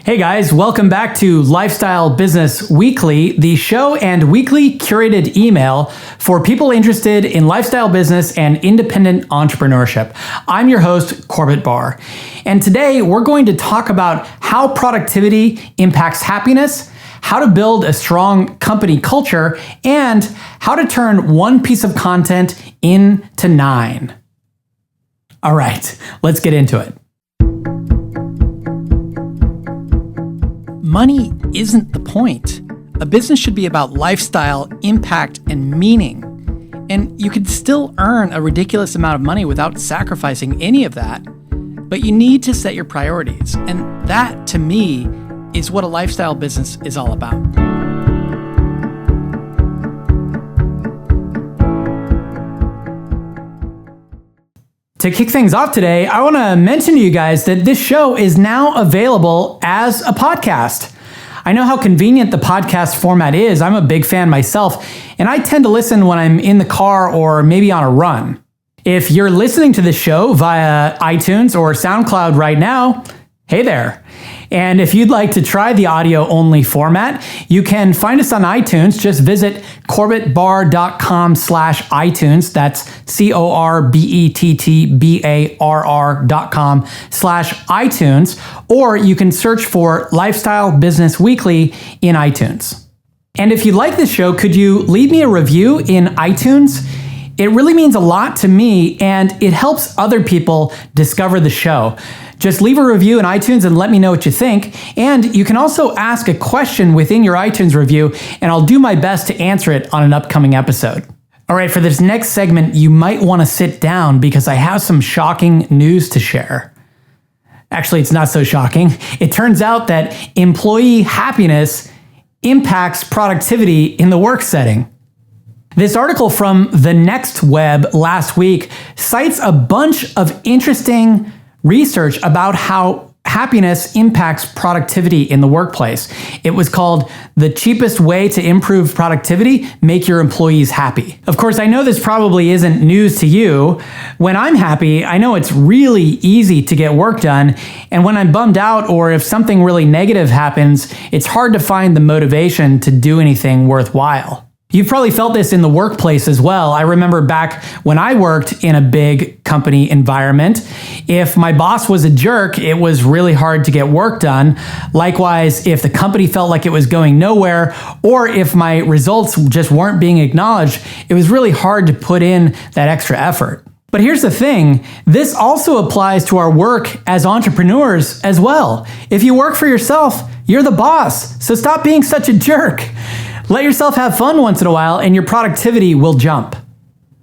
Hey guys, welcome back to Lifestyle Business Weekly, the show and weekly curated email for people interested in lifestyle business and independent entrepreneurship. I'm your host, Corbett Barr, and today we're going to talk about how productivity impacts happiness, how to build a strong company culture, and how to turn one piece of content into 9. All right, let's get into it. Money isn't the point. A business should be about lifestyle, impact, and meaning. And you could still earn a ridiculous amount of money without sacrificing any of that. But you need to set your priorities. And that, to me, is what a lifestyle business is all about. To kick things off today, I want to mention to you guys that this show is now available as a podcast. I know how convenient the podcast format is. I'm a big fan myself, and I tend to listen when I'm in the car or maybe on a run. If you're listening to this show via iTunes or SoundCloud right now, hey there. And if you'd like to try the audio-only format, you can find us on iTunes. Just visit corbettbar.com/iTunes. That's corbettbarr.com/iTunes. Or you can search for Lifestyle Business Weekly in iTunes. And if you like this show, could you leave me a review in iTunes? It really means a lot to me, and it helps other people discover the show. Just leave a review in iTunes and let me know what you think. And you can also ask a question within your iTunes review, and I'll do my best to answer it on an upcoming episode. All right, for this next segment, you might want to sit down because I have some shocking news to share. Actually, it's not so shocking. It turns out that employee happiness impacts productivity in the work setting. This article from The Next Web last week cites a bunch of interesting research about how happiness impacts productivity in the workplace. It was called "The Cheapest Way to Improve Productivity: Make Your Employees Happy." Of course, I know this probably isn't news to you. When I'm happy, I know it's really easy to get work done. And when I'm bummed out or if something really negative happens, it's hard to find the motivation to do anything worthwhile. You've probably felt this in the workplace as well. I remember back when I worked in a big company environment, if my boss was a jerk, it was really hard to get work done. Likewise, if the company felt like it was going nowhere, or if my results just weren't being acknowledged, it was really hard to put in that extra effort. But here's the thing, this also applies to our work as entrepreneurs as well. If you work for yourself, you're the boss, so stop being such a jerk. Let yourself have fun once in a while and your productivity will jump.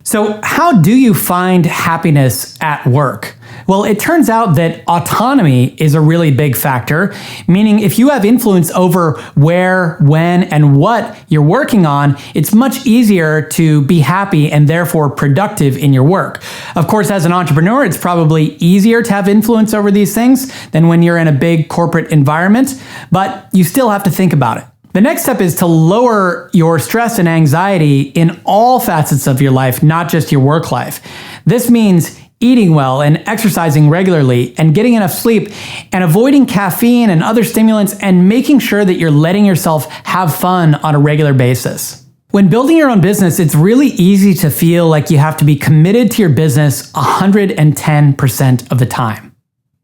So how do you find happiness at work? Well, it turns out that autonomy is a really big factor, meaning if you have influence over where, when, and what you're working on, it's much easier to be happy and therefore productive in your work. Of course, as an entrepreneur, it's probably easier to have influence over these things than when you're in a big corporate environment, but you still have to think about it. The next step is to lower your stress and anxiety in all facets of your life, not just your work life. This means eating well and exercising regularly and getting enough sleep and avoiding caffeine and other stimulants and making sure that you're letting yourself have fun on a regular basis. When building your own business, it's really easy to feel like you have to be committed to your business 110% of the time.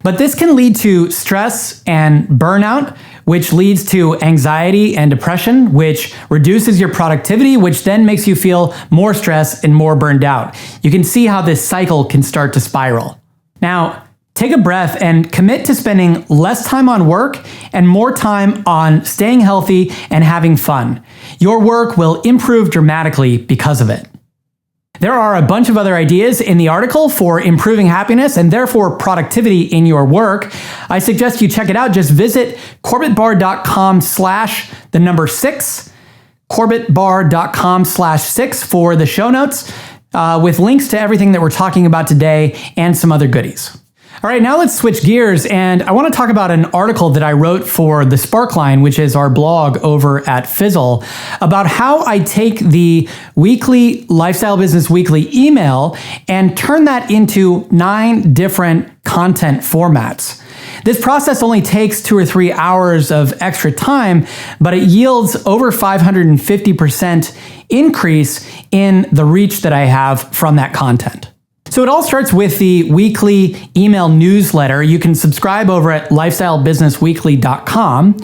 But this can lead to stress and burnout, which leads to anxiety and depression, which reduces your productivity, which then makes you feel more stressed and more burned out. You can see how this cycle can start to spiral. Now, take a breath and commit to spending less time on work and more time on staying healthy and having fun. Your work will improve dramatically because of it. There are a bunch of other ideas in the article for improving happiness and therefore productivity in your work. I suggest you check it out. Just visit corbettbar.com/6, corbettbar.com/6 for the show notes with links to everything that we're talking about today and some other goodies. All right, now let's switch gears, and I want to talk about an article that I wrote for the Sparkline, which is our blog over at Fizzle, about how I take the weekly Lifestyle Business Weekly email and turn that into 9 different content formats. This process only takes 2 or 3 hours of extra time, but it yields over 550% increase in the reach that I have from that content. So it all starts with the weekly email newsletter. You can subscribe over at lifestylebusinessweekly.com.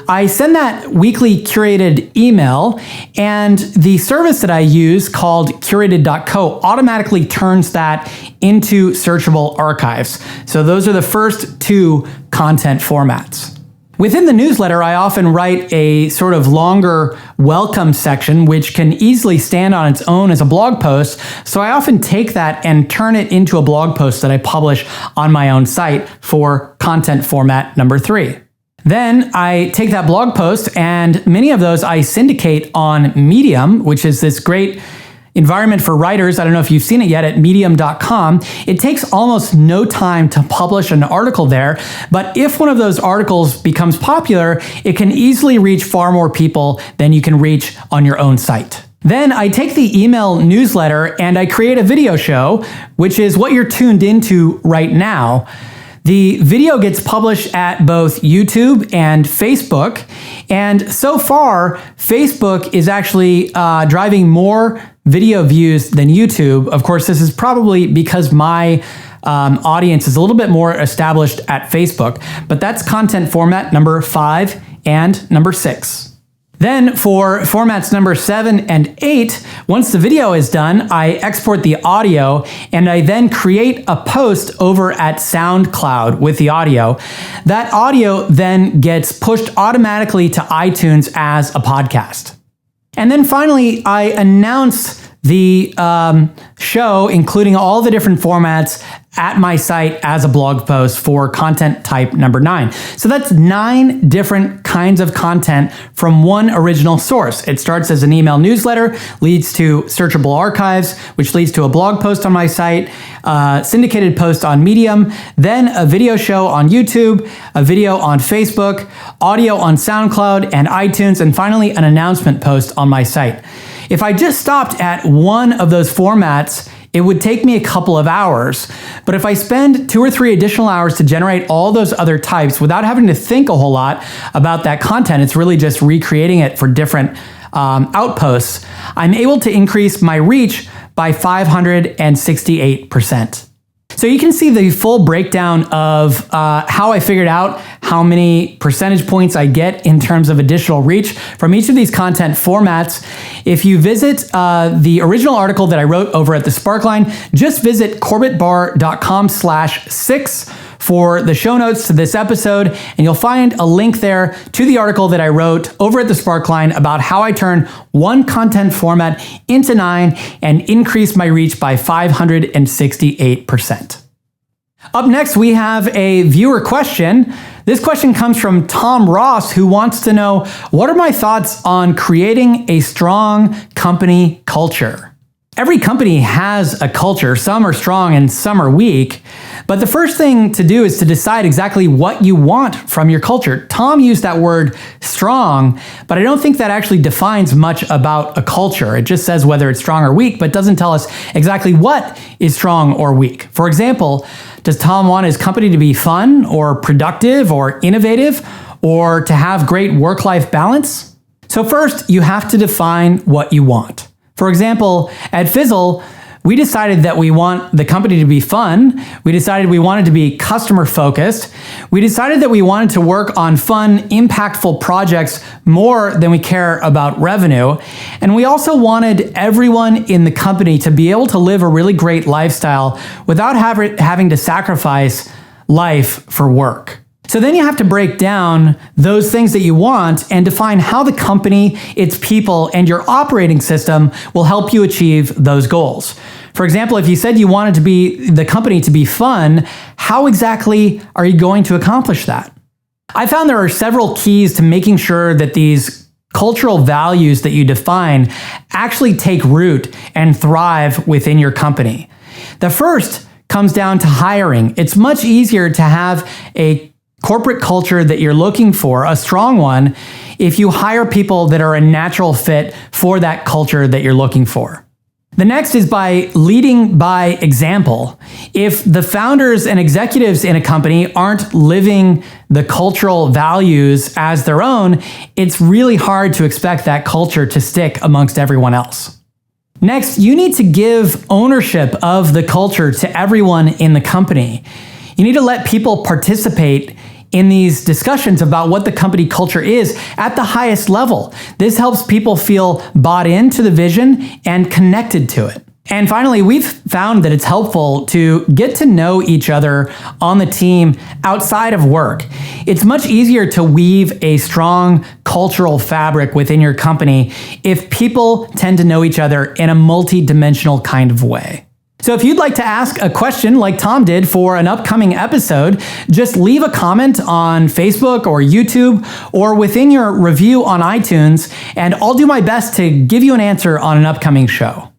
I send that weekly curated email, and the service that I use called curated.co automatically turns that into searchable archives. So those are the first 2 content formats. Within the newsletter, I often write a sort of longer welcome section, which can easily stand on its own as a blog post. So I often take that and turn it into a blog post that I publish on my own site for content format number 3. Then I take that blog post, and many of those I syndicate on Medium, which is this great environment for writers. I don't know if you've seen it yet at medium.com. It takes almost no time to publish an article there, but if one of those articles becomes popular, it can easily reach far more people than you can reach on your own site. Then I take the email newsletter and I create a video show, which is what you're tuned into right now. The video gets published at both YouTube and Facebook, and so far, Facebook is actually driving more video views than YouTube. Of course, this is probably because my audience is a little bit more established at Facebook, but that's content format number 5 and number 6. Then for formats number 7 and 8, once the video is done, I export the audio and I then create a post over at SoundCloud with the audio. That audio then gets pushed automatically to iTunes as a podcast. And then finally, I announce the show, including all the different formats, at my site as a blog post for content type number 9. So that's 9 different kinds of content from one original source. It starts as an email newsletter, leads to searchable archives, which leads to a blog post on my site, syndicated post on Medium, then a video show on YouTube, a video on Facebook, audio on SoundCloud and iTunes, and finally an announcement post on my site. If I just stopped at one of those formats, it would take me a couple of hours. But if I spend 2 or 3 additional hours to generate all those other types without having to think a whole lot about that content, it's really just recreating it for different outposts, I'm able to increase my reach by 568%. So you can see the full breakdown of how I figured out how many percentage points I get in terms of additional reach from each of these content formats. If you visit the original article that I wrote over at the Sparkline, just visit corbettbarr.com/6 for the show notes to this episode, and you'll find a link there to the article that I wrote over at the Sparkline about how I turn one content format into 9 and increase my reach by 568%. Up next, we have a viewer question. This question comes from Tom Ross, who wants to know, what are my thoughts on creating a strong company culture? Every company has a culture. Some are strong and some are weak. But the first thing to do is to decide exactly what you want from your culture. Tom used that word strong, but I don't think that actually defines much about a culture. It just says whether it's strong or weak, but doesn't tell us exactly what is strong or weak. For example, does Tom want his company to be fun or productive or innovative or to have great work-life balance? So first, you have to define what you want. For example, at Fizzle, we decided that we want the company to be fun. We decided we wanted to be customer focused. We decided that we wanted to work on fun, impactful projects more than we care about revenue. And we also wanted everyone in the company to be able to live a really great lifestyle without having to sacrifice life for work. So then you have to break down those things that you want and define how the company, its people, and your operating system will help you achieve those goals. For example, if you said you wanted the company to be fun, how exactly are you going to accomplish that? I found there are several keys to making sure that these cultural values that you define actually take root and thrive within your company. The first comes down to hiring. It's much easier to have a corporate culture that you're looking for, a strong one, if you hire people that are a natural fit for that culture that you're looking for. The next is by leading by example. If the founders and executives in a company aren't living the cultural values as their own, it's really hard to expect that culture to stick amongst everyone else. Next, you need to give ownership of the culture to everyone in the company. You need to let people participate in these discussions about what the company culture is at the highest level. This helps people feel bought into the vision and connected to it. And finally, we've found that it's helpful to get to know each other on the team outside of work. It's much easier to weave a strong cultural fabric within your company if people tend to know each other in a multi-dimensional kind of way. So if you'd like to ask a question like Tom did for an upcoming episode, just leave a comment on Facebook or YouTube or within your review on iTunes, and I'll do my best to give you an answer on an upcoming show.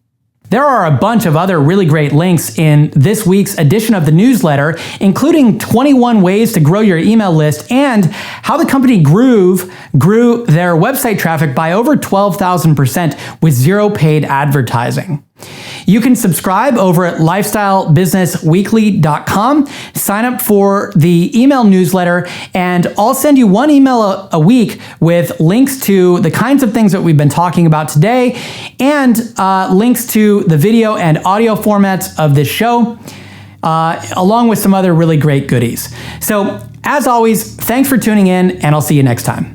There are a bunch of other really great links in this week's edition of the newsletter, including 21 ways to grow your email list and how the company Groove grew their website traffic by over 12,000% with zero paid advertising. You can subscribe over at lifestylebusinessweekly.com, sign up for the email newsletter, and I'll send you one email a week with links to the kinds of things that we've been talking about today and links to the video and audio formats of this show, along with some other really great goodies. So, as always, thanks for tuning in, and I'll see you next time.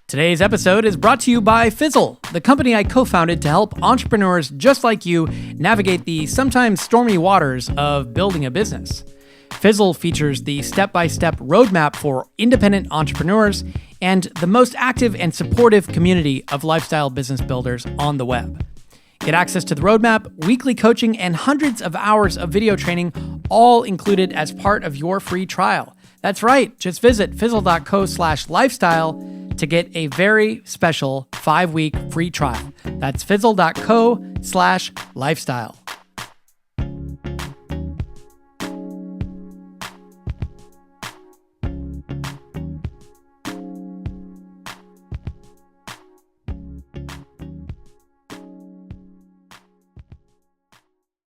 Today's episode is brought to you by Fizzle, the company I co-founded to help entrepreneurs just like you navigate the sometimes stormy waters of building a business. Fizzle features the step-by-step roadmap for independent entrepreneurs and the most active and supportive community of lifestyle business builders on the web. Get access to the roadmap, weekly coaching, and hundreds of hours of video training, all included as part of your free trial. That's right, just visit fizzle.co/lifestyle to get a very special 5-week free trial. That's fizzle.co/lifestyle.